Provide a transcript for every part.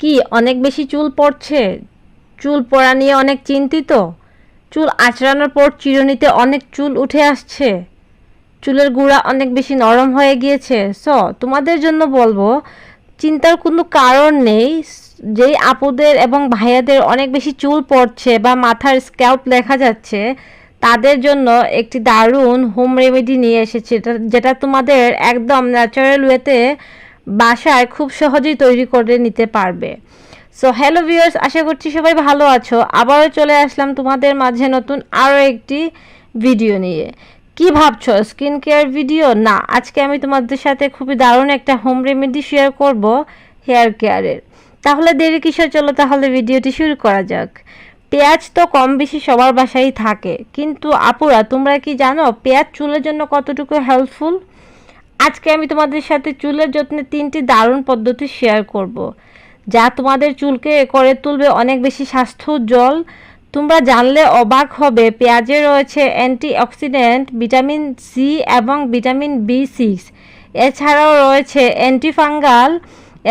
কি অনেক বেশি চুল পড়ছে? চুল পড়া নিয়ে অনেক চিন্তিত? চুল আঁচড়ানোর পর চিরুনিতে অনেক চুল উঠে আসছে? চুলের গোড়া অনেক বেশি নরম হয়ে গিয়েছে? তোমাদের জন্য বলবো, চিন্তার কোনো কারণ নেই। যেই আপুদের এবং ভাইয়াদের অনেক বেশি চুল পড়ছে বা মাথার স্ক্যাল্প দেখা যাচ্ছে, তাদের জন্য একটি দারুণ হোম রেমেডি নিয়ে এসেছে, যেটা তোমাদের একদম ন্যাচারাল ওয়েতে বাসায় খুব সহজেই তৈরি করে নিতে পারবে। হ্যালো ভিউয়ার্স, আশা করছি সবাই ভালো আছো। আবারও চলে আসলাম তোমাদের মাঝে নতুন আরও একটি ভিডিও নিয়ে। কি ভাবছো, স্কিন কেয়ার ভিডিও? না, আজকে আমি তোমাদের সাথে খুবই দারুণ একটা হোম রেমেডি শেয়ার করব হেয়ার কেয়ারের। তাহলে দেরি কিসের, চলো তাহলে ভিডিওটি শুরু করা যাক। পেঁয়াজ তো কম বেশি সবার বাসায় থাকে, কিন্তু আপুরা তোমরা কি জানো পেঁয়াজ চুলের জন্য কতটুকু হেল্পফুল? আজকে আমি তোমাদের সাথে চুলের যত্নে 3টি দারুণ পদ্ধতি শেয়ার করব, যা তোমাদের চুলকে করে তুলবে অনেক বেশি স্বাস্থ্য উজ্জ্বল। তোমরা জানলে অবাক হবে, পেঁয়াজে রয়েছে অ্যান্টিঅক্সিডেন্ট, ভিটামিন সি এবং ভিটামিন বি6। এছাড়াও রয়েছে অ্যান্টিফাঙ্গাল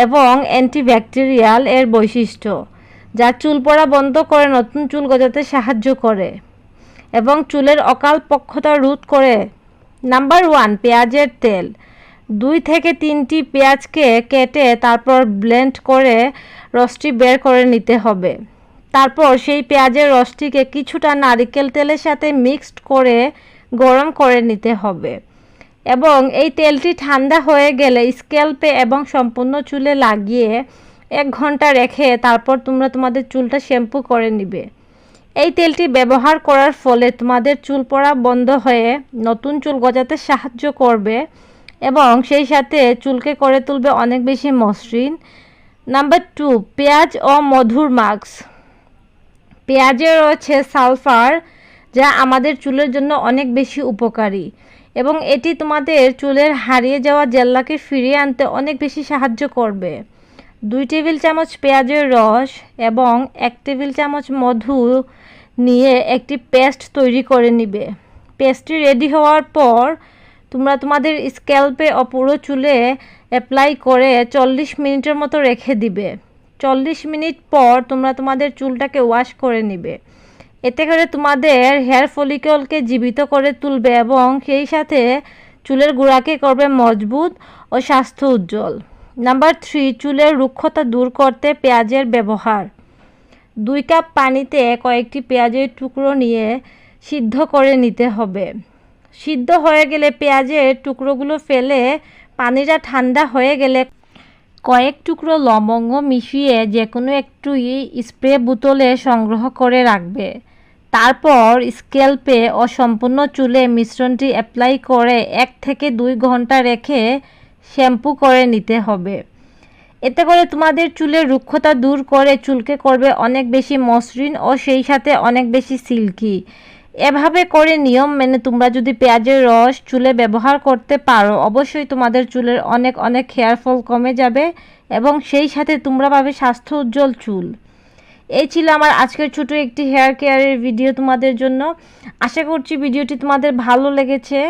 এবং অ্যান্টিব্যাকটেরিয়াল এর বৈশিষ্ট্য, যা চুল পড়া বন্ধ করে নতুন চুল গজাতে সাহায্য করে এবং চুলের অকাল পক্ষতা রোধ করে। নাম্বার 1, পেঁয়াজের তেল। 2 থেকে 3টি পেঁয়াজকে কেটে তারপর ব্লেন্ড করে রসটি বের করে নিতে হবে। তারপর সেই পেঁয়াজের রসটিকে কিছুটা নারিকেল তেলের সাথে মিক্সড করে গরম করে নিতে হবে এবং এই তেলটি ঠান্ডা হয়ে গেলে স্ক্যাল্পে এবং সম্পূর্ণ চুলে লাগিয়ে 1 ঘন্টা রেখে তারপর তোমরা তোমাদের চুলটা শ্যাম্পু করে নিবে। এই তেলটি ব্যবহার করার ফলে তোমাদের চুল পড়া বন্ধ হয়ে নতুন চুল গজাতে সাহায্য করবে এবং সেই সাথে চুলকে করে তুলবে অনেক বেশি মসৃণ। নাম্বার 2, পেঁয়াজ ও মধুর মাস্ক। পেঁয়াজে রয়েছে সালফার, যা আমাদের চুলের জন্য অনেক বেশি উপকারী এবং এটি তোমাদের চুলের হারিয়ে যাওয়া জেল্লাকে ফিরিয়ে আনতে অনেক বেশি সাহায্য করবে। 2 টেবিল চামচ পেঁয়াজের রস এবং 1 টেবিল চামচ মধু নিয়ে একটি পেস্ট তৈরি করে নিবে। পেস্টটি রেডি হওয়ার পর তোমরা তোমাদের স্ক্যাল্পে ও পুরো চুলে অ্যাপ্লাই করে 40 মিনিটের মতো রেখে দিবে। 40 মিনিট পর তোমরা তোমাদের চুলটাকে ওয়াশ করে নিবে। এতে করে তোমাদের হেয়ার ফলিকলকে জীবিত করে তুলবে এবং সেই সাথে চুলের গোড়াকে করবে মজবুত ও স্বাস্থ্য উজ্জ্বল। নাম্বার 3, চুলের রুক্ষতা দূর করতে পেঁয়াজের ব্যবহার। 2 কাপ পানিতে কয়েকটি পেঁয়াজের টুকরো নিয়ে সিদ্ধ করে নিতে হবে। সিদ্ধ হয়ে গেলে পেঁয়াজের টুকরোগুলো ফেলে পানিটা ঠান্ডা হয়ে গেলে কয়েক টুকরো লবঙ্গ মিশিয়ে যে কোনো একটু স্প্রে বোতলে সংগ্রহ করে রাখবে। তারপর স্ক্যাল্পে ও সম্পূর্ণ চুলে মিশ্রণটি অ্যাপ্লাই করে 1 থেকে 2 ঘন্টা রেখে শ্যাম্পু করে নিতে হবে। এতে করে তোমাদের চুলের রুক্ষতা দূর করে চুলকে করবে অনেক বেশি মসৃণ ও সেই সাথে অনেক বেশি সিল্কি। এভাবে করে নিয়ম মেনে তোমরা যদি পেঁয়াজের রস চুলে ব্যবহার করতে পারো, অবশ্যই তোমাদের চুলের অনেক অনেক হেয়ার ফল কমে যাবে এবং সেই সাথে তোমরা পাবে স্বাস্থ্য উজ্জ্বল চুল। এই ছিল আমার আজকের ছোট একটি হেয়ার কেয়ারের ভিডিও তোমাদের জন্য। আশা করছি ভিডিওটি তোমাদের ভালো লেগেছে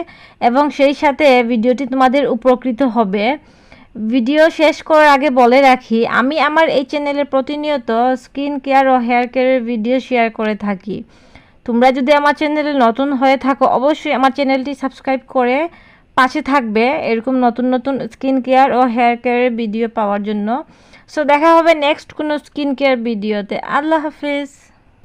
এবং সেই সাথে ভিডিওটি তোমাদের উপকৃত হবে। ভিডিও শেষ করার আগে বলে রাখি, আমি আমার এই চ্যানেলে প্রতিনিয়ত স্কিন কেয়ার ও হেয়ার কেয়ারের ভিডিও শেয়ার করে থাকি। তোমরা যদি আমার চ্যানেলে নতুন হয়ে থাকো, অবশ্যই আমার চ্যানেলটি সাবস্ক্রাইব করে পাশে থাকবে এরকম নতুন নতুন স্কিন কেয়ার ও হেয়ার কেয়ারের ভিডিও পাওয়ার জন্য। দেখা হবে নেক্সট কোনো স্কিন কেয়ার ভিডিওতে। আল্লাহ হাফিজ।